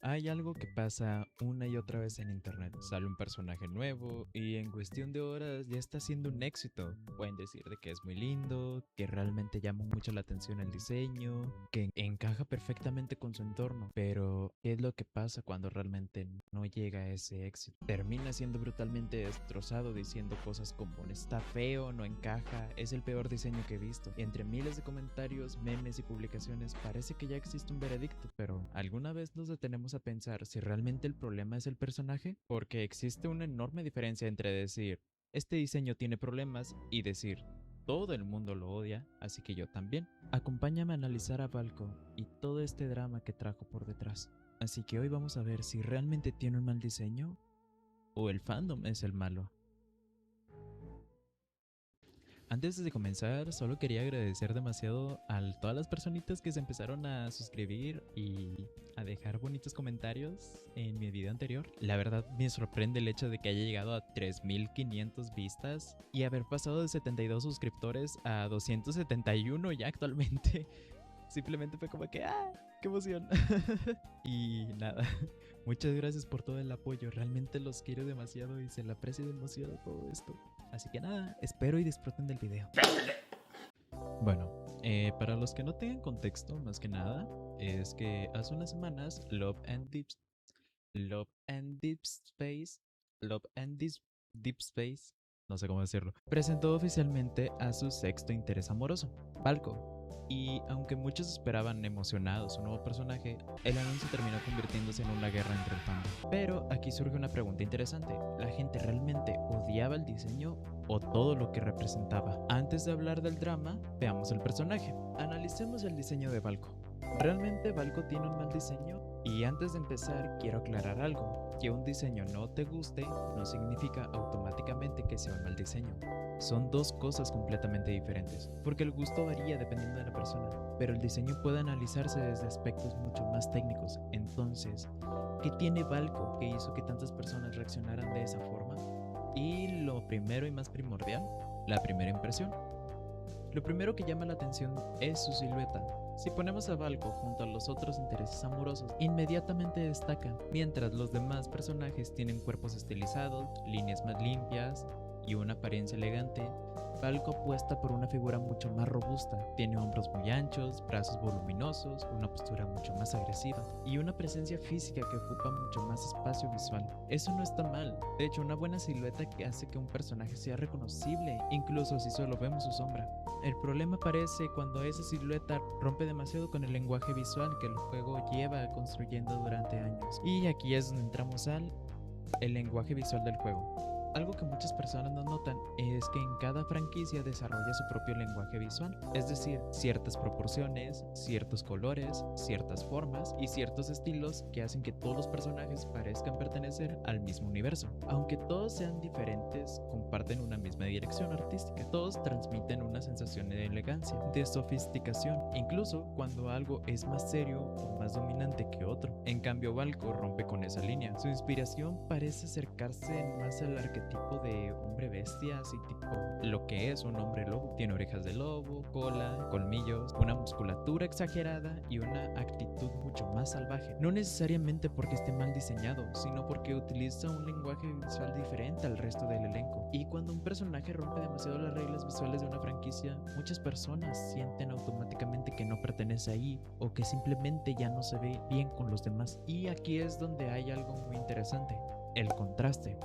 Hay algo que pasa una y otra vez en internet. Sale un personaje nuevo y en cuestión de horas ya está siendo un éxito. Pueden decir de que es muy lindo, que realmente llama mucho la atención el diseño, que encaja perfectamente con su entorno. Pero, ¿qué es lo que pasa cuando realmente no llega a ese éxito? Termina siendo brutalmente destrozado diciendo cosas como está feo, no encaja, es el peor diseño que he visto. Entre miles de comentarios, memes y publicaciones parece que ya existe un veredicto, pero ¿alguna vez nos detenemos a pensar si realmente el problema es el personaje? Porque existe una enorme diferencia entre decir, este diseño tiene problemas y decir, todo el mundo lo odia, así que yo también. Acompáñame a analizar a Balco y todo este drama que trajo por detrás. Así que hoy vamos a ver si realmente tiene un mal diseño o el fandom es el malo. Antes de comenzar, solo quería agradecer demasiado a todas las personitas que se empezaron a suscribir y a dejar bonitos comentarios en mi video anterior. La verdad me sorprende el hecho de que haya llegado a 3500 vistas y haber pasado de 72 suscriptores a 271 ya actualmente. Simplemente fue como que ¡ah! ¡Qué emoción! Y nada, muchas gracias por todo el apoyo. Realmente los quiero demasiado y se le aprecia demasiado todo esto. Así que nada, espero y disfruten del video. Bueno, para los que no tengan contexto, más que nada, es que hace unas semanas Love and Deep Space, Love and Deep Space, no sé cómo decirlo, presentó oficialmente a su sexto interés amoroso, Balco. Y aunque muchos esperaban emocionados un nuevo personaje, el anuncio terminó convirtiéndose en una guerra entre el fandom. Pero aquí surge una pregunta interesante. ¿La gente realmente odiaba el diseño o todo lo que representaba? Antes de hablar del drama, veamos el personaje. Analicemos el diseño de Balco. ¿Realmente Balco tiene un mal diseño? Y antes de empezar, quiero aclarar algo. Que un diseño no te guste no significa automáticamente que sea un mal diseño. Son dos cosas completamente diferentes, porque el gusto varía dependiendo de la persona, pero el diseño puede analizarse desde aspectos mucho más técnicos. Entonces, ¿qué tiene Balco que hizo que tantas personas reaccionaran de esa forma? Y lo primero y más primordial, la primera impresión. Lo primero que llama la atención es su silueta. Si ponemos a Balco junto a los otros intereses amorosos, inmediatamente destacan, mientras los demás personajes tienen cuerpos estilizados, líneas más limpias y una apariencia elegante. Balco apuesta por una figura mucho más robusta, tiene hombros muy anchos, brazos voluminosos, una postura mucho más agresiva y una presencia física que ocupa mucho más espacio visual. Eso no está mal, de hecho una buena silueta que hace que un personaje sea reconocible, incluso si solo vemos su sombra. El problema aparece cuando esa silueta rompe demasiado con el lenguaje visual que el juego lleva construyendo durante años. Y aquí es donde entramos al lenguaje visual del juego. Algo que muchas personas no notan es que en cada franquicia desarrolla su propio lenguaje visual, es decir, ciertas proporciones, ciertos colores, ciertas formas y ciertos estilos que hacen que todos los personajes parezcan pertenecer al mismo universo. Aunque todos sean diferentes, comparten una misma dirección artística. Todos transmiten una sensación de elegancia, de sofisticación, incluso cuando algo es más serio o más dominante que otro. En cambio, Balco rompe con esa línea. Su inspiración parece acercarse más al arquetipo de hombre bestia, así tipo lo que es un hombre lobo. Tiene orejas de lobo, cola, colmillos, una musculatura exagerada y una actitud mucho más salvaje. No necesariamente porque esté mal diseñado, sino porque utiliza un lenguaje visual diferente al resto del elenco. Y cuando un personaje rompe demasiado las reglas visuales de una franquicia, muchas personas sienten automáticamente que no pertenece ahí o que simplemente ya no se ve bien con los demás. Y aquí es donde hay algo muy interesante, el contraste.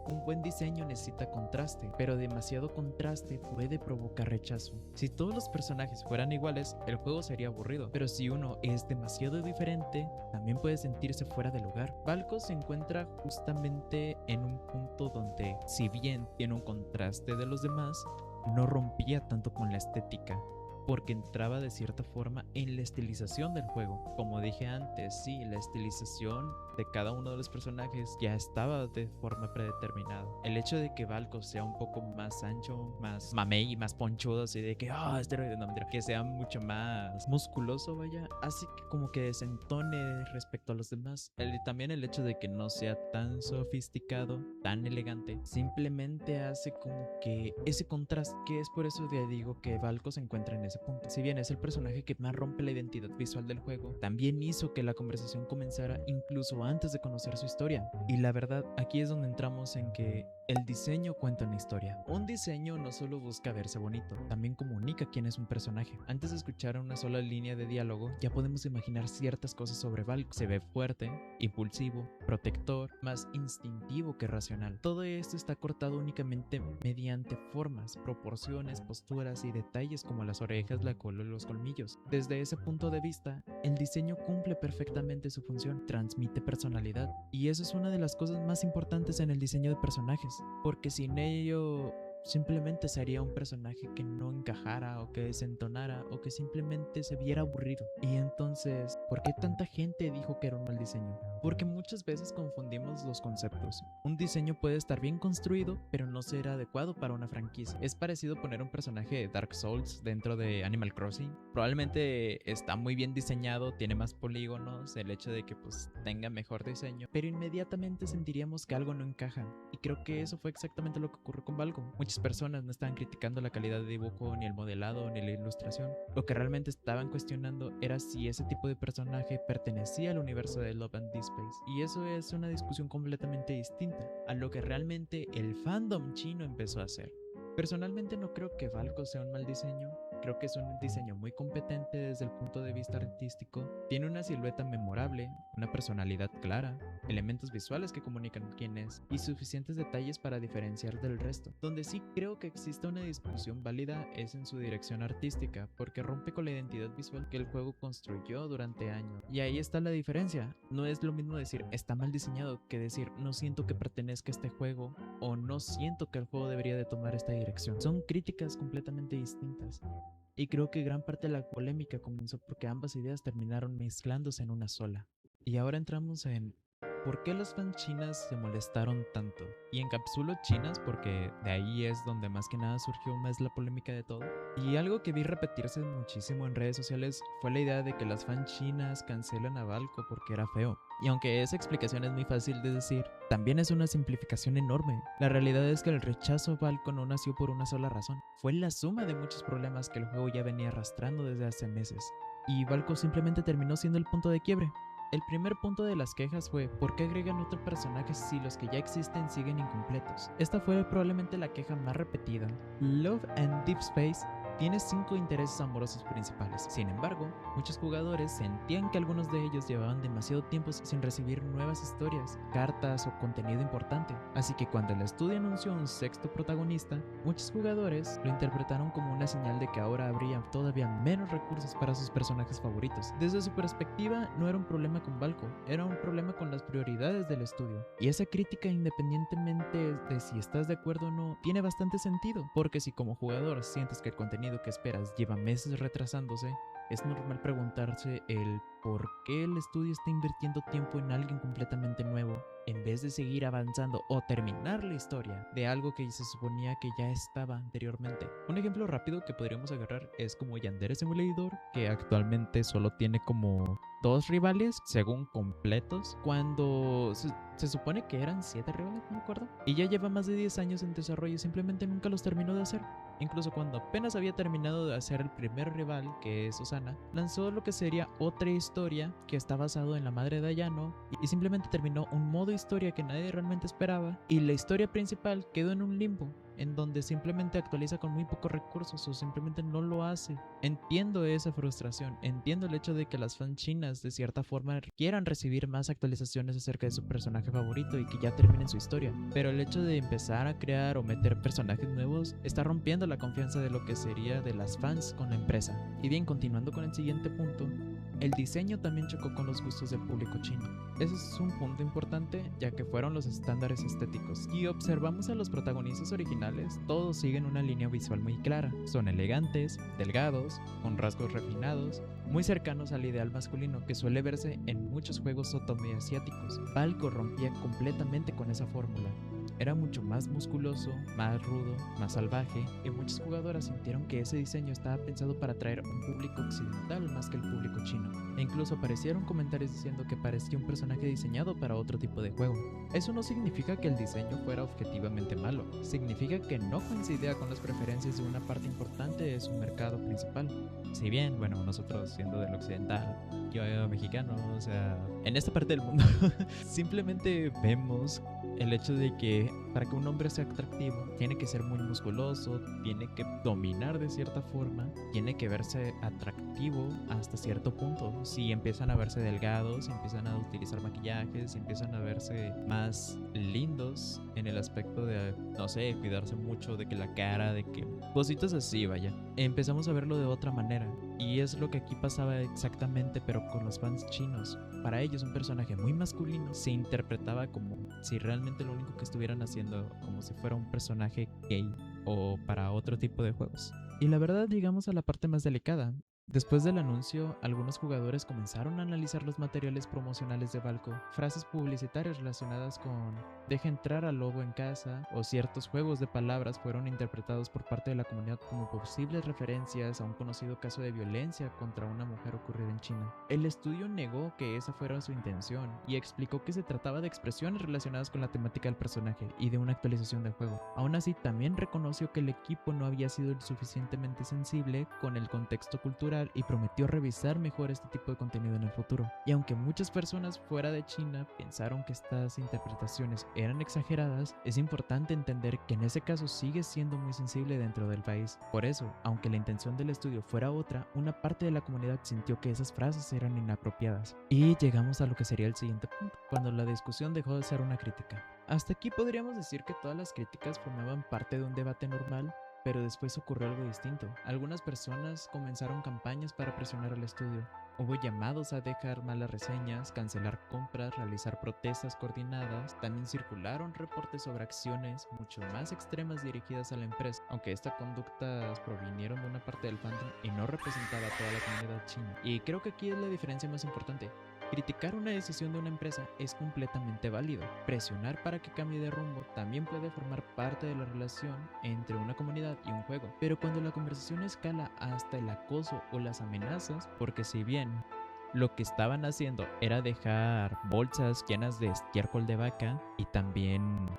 Un buen diseño necesita contraste, pero demasiado contraste puede provocar rechazo. Si todos los personajes fueran iguales, el juego sería aburrido, pero si uno es demasiado diferente, también puede sentirse fuera de lugar. Balco se encuentra justamente en un punto donde, si bien tiene un contraste de los demás, no rompía tanto con la estética, porque entraba de cierta forma en la estilización del juego. Como dije antes, sí, la estilización de cada uno de los personajes ya estaba de forma predeterminada. El hecho de que Balco sea un poco más ancho, más mamey, más ponchudo, así de que, esteroide, no mentira, que sea mucho más musculoso, vaya, hace que como que desentone respecto a los demás. También el hecho de que no sea tan sofisticado, tan elegante, simplemente hace como que ese contraste, que es por eso que digo que Balco se encuentra en esa ese punto. Si bien es el personaje que más rompe la identidad visual del juego, también hizo que la conversación comenzara incluso antes de conocer su historia. Y la verdad, aquí es donde entramos en que el diseño cuenta una historia. Un diseño no solo busca verse bonito, también comunica quién es un personaje. Antes de escuchar una sola línea de diálogo, ya podemos imaginar ciertas cosas sobre Valk. Se ve fuerte, impulsivo, protector, más instintivo que racional. Todo esto está cortado únicamente mediante formas, proporciones, posturas y detalles como las orejas, la cola y los colmillos. Desde ese punto de vista, el diseño cumple perfectamente su función, transmite personalidad. Y eso es una de las cosas más importantes en el diseño de personajes, porque sin ello simplemente sería un personaje que no encajara o que desentonara o que simplemente se viera aburrido. Y entonces, ¿por qué tanta gente dijo que era un mal diseño? Porque muchas veces confundimos los conceptos. Un diseño puede estar bien construido, pero no ser adecuado para una franquicia. Es parecido poner un personaje de Dark Souls dentro de Animal Crossing. Probablemente está muy bien diseñado, tiene más polígonos, el hecho de que pues tenga mejor diseño, pero inmediatamente sentiríamos que algo no encaja. Y creo que eso fue exactamente lo que ocurrió con Valko. Muchas personas no estaban criticando la calidad de dibujo, ni el modelado, ni la ilustración. Lo que realmente estaban cuestionando era si ese tipo de personaje pertenecía al universo de Love and Deep Space. Y eso es una discusión completamente distinta a lo que realmente el fandom chino empezó a hacer. Personalmente no creo que Valko sea un mal diseño. Creo que es un diseño muy competente desde el punto de vista artístico. Tiene una silueta memorable, una personalidad clara, elementos visuales que comunican quién es y suficientes detalles para diferenciar del resto. Donde sí creo que existe una discusión válida es en su dirección artística, porque rompe con la identidad visual que el juego construyó durante años. Y ahí está la diferencia. No es lo mismo decir está mal diseñado que decir no siento que pertenezca a este juego o no siento que el juego debería de tomar esta dirección. Son críticas completamente distintas. Y creo que gran parte de la polémica comenzó porque ambas ideas terminaron mezclándose en una sola. Y ahora entramos en ¿por qué las fans chinas se molestaron tanto? Y encapsulo chinas porque de ahí es donde más que nada surgió más la polémica de todo. Y algo que vi repetirse muchísimo en redes sociales fue la idea de que las fans chinas cancelan a Valko porque era feo. Y aunque esa explicación es muy fácil de decir, también es una simplificación enorme. La realidad es que el rechazo a Valko no nació por una sola razón. Fue la suma de muchos problemas que el juego ya venía arrastrando desde hace meses. Y Valko simplemente terminó siendo el punto de quiebre. El primer punto de las quejas fue ¿por qué agregan otros personajes si los que ya existen siguen incompletos? Esta fue probablemente la queja más repetida. Love and Deep Space tiene 5 intereses amorosos principales. Sin embargo, muchos jugadores sentían que algunos de ellos llevaban demasiado tiempo sin recibir nuevas historias, cartas o contenido importante. Así que cuando el estudio anunció un sexto protagonista, muchos jugadores lo interpretaron como una señal de que ahora habría todavía menos recursos para sus personajes favoritos. Desde su perspectiva, no era un problema con Valko, era un problema con las prioridades del estudio. Y esa crítica, independientemente de si estás de acuerdo o no, tiene bastante sentido, porque si como jugador sientes que el contenido que esperas lleva meses retrasándose, es normal preguntarse el por qué el estudio está invirtiendo tiempo en alguien completamente nuevo en vez de seguir avanzando o terminar la historia de algo que se suponía que ya estaba anteriormente. Un ejemplo rápido que podríamos agarrar es como Yandere Simulator, que actualmente solo tiene como 2 rivales, según completos, cuando se supone que eran 7 rivales, no me acuerdo. Y ya lleva más de 10 años en desarrollo y simplemente nunca los terminó de hacer. Incluso cuando apenas había terminado de hacer el primer rival, que es Osana, lanzó lo que sería otra historia que está basado en la madre de Ayano y simplemente terminó un modo historia que nadie realmente esperaba, y la historia principal quedó en un limbo en donde simplemente actualiza con muy pocos recursos o simplemente no lo hace. Entiendo esa frustración, entiendo el hecho de que las fans chinas de cierta forma quieran recibir más actualizaciones acerca de su personaje favorito y que ya terminen su historia, pero el hecho de empezar a crear o meter personajes nuevos está rompiendo la confianza de lo que sería de las fans con la empresa. Y bien, continuando con el siguiente punto, el diseño también chocó con los gustos del público chino. Ese es un punto importante, ya que fueron los estándares estéticos. Y observamos a los protagonistas originales, todos siguen una línea visual muy clara. Son elegantes, delgados, con rasgos refinados, muy cercanos al ideal masculino que suele verse en muchos juegos otome asiáticos. Falco rompía completamente con esa fórmula. Era mucho más musculoso, más rudo, más salvaje, y muchas jugadoras sintieron que ese diseño estaba pensado para atraer a un público occidental más que el público chino. E incluso aparecieron comentarios diciendo que parecía un personaje diseñado para otro tipo de juego. Eso no significa que el diseño fuera objetivamente malo, significa que no coincidía con las preferencias de una parte importante de su mercado principal. Si bien, bueno, nosotros siendo del occidental, yo mexicano, o sea, en esta parte del mundo, simplemente vemos el hecho de que para que un hombre sea atractivo tiene que ser muy musculoso, tiene que dominar de cierta forma, tiene que verse atractivo hasta cierto punto. Si empiezan a verse delgados, si empiezan a utilizar maquillajes, si empiezan a verse más lindos en el aspecto de, no sé, cuidarse mucho de que la cara, de que cositas así, vaya. Empezamos a verlo de otra manera. Y es lo que aquí pasaba exactamente, pero con los fans chinos. Para ellos un personaje muy masculino se interpretaba como si realmente lo único que estuvieran haciendo como si fuera un personaje gay o para otro tipo de juegos. Y la verdad, llegamos a la parte más delicada. Después del anuncio, algunos jugadores comenzaron a analizar los materiales promocionales de Valco, frases publicitarias relacionadas con "deja entrar al lobo en casa" o ciertos juegos de palabras fueron interpretados por parte de la comunidad como posibles referencias a un conocido caso de violencia contra una mujer ocurrido en China. El estudio negó que esa fuera su intención y explicó que se trataba de expresiones relacionadas con la temática del personaje y de una actualización del juego. Aún así, también reconoció que el equipo no había sido lo suficientemente sensible con el contexto cultural y prometió revisar mejor este tipo de contenido en el futuro. Y aunque muchas personas fuera de China pensaron que estas interpretaciones eran exageradas, es importante entender que en ese caso sigue siendo muy sensible dentro del país. Por eso, aunque la intención del estudio fuera otra, una parte de la comunidad sintió que esas frases eran inapropiadas. Y llegamos a lo que sería el siguiente punto, cuando la discusión dejó de ser una crítica. Hasta aquí podríamos decir que todas las críticas formaban parte de un debate normal, pero después ocurrió algo distinto. Algunas personas comenzaron campañas para presionar al estudio. Hubo llamados a dejar malas reseñas, cancelar compras, realizar protestas coordinadas. También circularon reportes sobre acciones mucho más extremas dirigidas a la empresa, aunque estas conductas provinieron de una parte del fandom y no representaba a toda la comunidad china. Y creo que aquí es la diferencia más importante. Criticar una decisión de una empresa es completamente válido. Presionar para que cambie de rumbo también puede formar parte de la relación entre una comunidad y un juego. Pero cuando la conversación escala hasta el acoso o las amenazas, porque si bien lo que estaban haciendo era dejar bolsas llenas de estiércol de vaca y también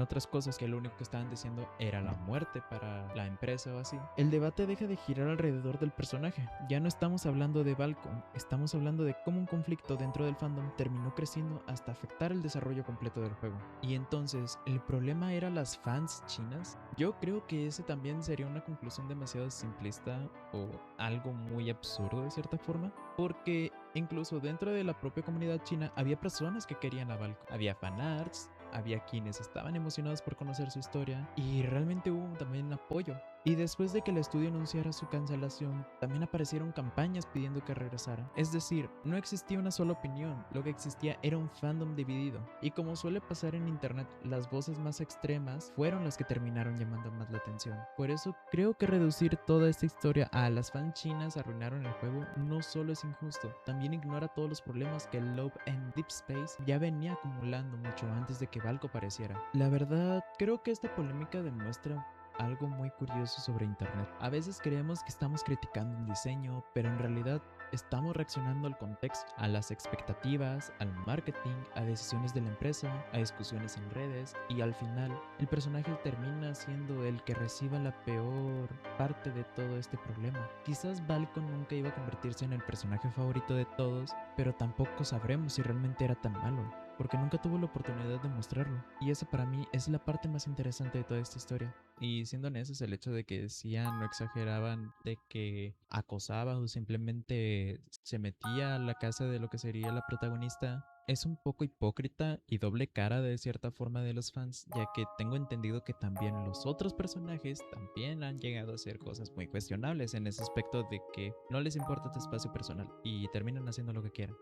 otras cosas que lo único que estaban diciendo era la muerte para la empresa o así. El debate deja de girar alrededor del personaje. Ya no estamos hablando de Valco, estamos hablando de cómo un conflicto dentro del fandom terminó creciendo hasta afectar el desarrollo completo del juego. Y entonces, ¿el problema era las fans chinas? Yo creo que ese también sería una conclusión demasiado simplista o algo muy absurdo de cierta forma, porque incluso dentro de la propia comunidad china había personas que querían a Valco, había fanarts, había quienes estaban emocionados por conocer su historia y realmente hubo también apoyo. Y después de que el estudio anunciara su cancelación, también aparecieron campañas pidiendo que regresara. Es decir, no existía una sola opinión, lo que existía era un fandom dividido. Y como suele pasar en internet, las voces más extremas fueron las que terminaron llamando más la atención. Por eso creo que reducir toda esta historia a las fans chinas arruinaron el juego no solo es injusto, también ignora todos los problemas que Love and Deep Space ya venía acumulando mucho antes de que Valco apareciera. La verdad, creo que esta polémica demuestra algo muy curioso sobre internet. A veces creemos que estamos criticando un diseño, pero en realidad estamos reaccionando al contexto, a las expectativas, al marketing, a decisiones de la empresa, a discusiones en redes y al final el personaje termina siendo el que reciba la peor parte de todo este problema. Quizás Valco nunca iba a convertirse en el personaje favorito de todos, pero tampoco sabremos si realmente era tan malo, porque nunca tuvo la oportunidad de mostrarlo. Y esa para mí es la parte más interesante de toda esta historia. Y siendo honestos, el hecho de que decían, no exageraban, de que acosaba o simplemente se metía a la casa de lo que sería la protagonista, es un poco hipócrita y doble cara de cierta forma de los fans, ya que tengo entendido que también los otros personajes también han llegado a hacer cosas muy cuestionables en ese aspecto de que no les importa tu espacio personal y terminan haciendo lo que quieran.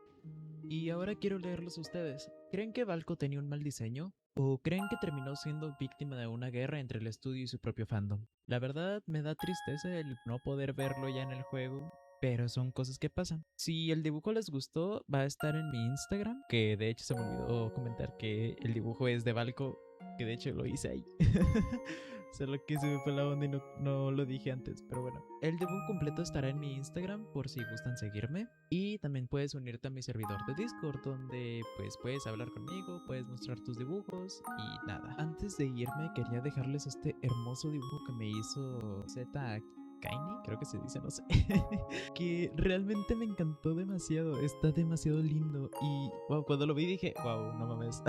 Y ahora quiero leerlos a ustedes. ¿Creen que Valco tenía un mal diseño? ¿O creen que terminó siendo víctima de una guerra entre el estudio y su propio fandom? La verdad me da tristeza el no poder verlo ya en el juego, pero son cosas que pasan. Si el dibujo les gustó, va a estar en mi Instagram, que de hecho se me olvidó comentar que el dibujo es de Balco, que de hecho lo hice ahí. Solo que se me fue la onda y no lo dije antes, pero bueno. El dibujo completo estará en mi Instagram por si gustan seguirme. Y también puedes unirte a mi servidor de Discord, donde pues puedes hablar conmigo, puedes mostrar tus dibujos y nada. Antes de irme quería dejarles este hermoso dibujo que me hizo Z Kaini, creo que se dice, no sé. Que realmente me encantó demasiado, está demasiado lindo. Y wow, cuando lo vi dije, wow, no mames.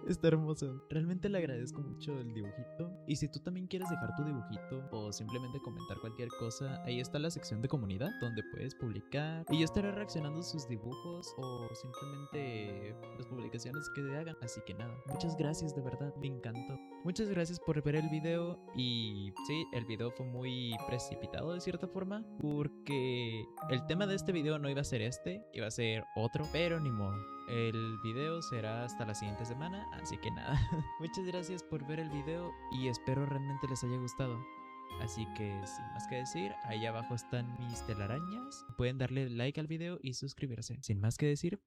Está hermoso. Realmente le agradezco mucho el dibujito. Y si tú también quieres dejar tu dibujito o simplemente comentar cualquier cosa, ahí está la sección de comunidad donde puedes publicar. Y yo estaré reaccionando a sus dibujos o simplemente las publicaciones que hagan. Así que nada, muchas gracias, de verdad, me encantó. Muchas gracias por ver el video. Y sí, el video fue muy precipitado de cierta forma, porque el tema de este video no iba a ser este, iba a ser otro, pero ni modo. El video será hasta la siguiente semana, así que nada. Muchas gracias por ver el video y espero realmente les haya gustado. Así que sin más que decir, ahí abajo están mis telarañas. Pueden darle like al video y suscribirse. Sin más que decir,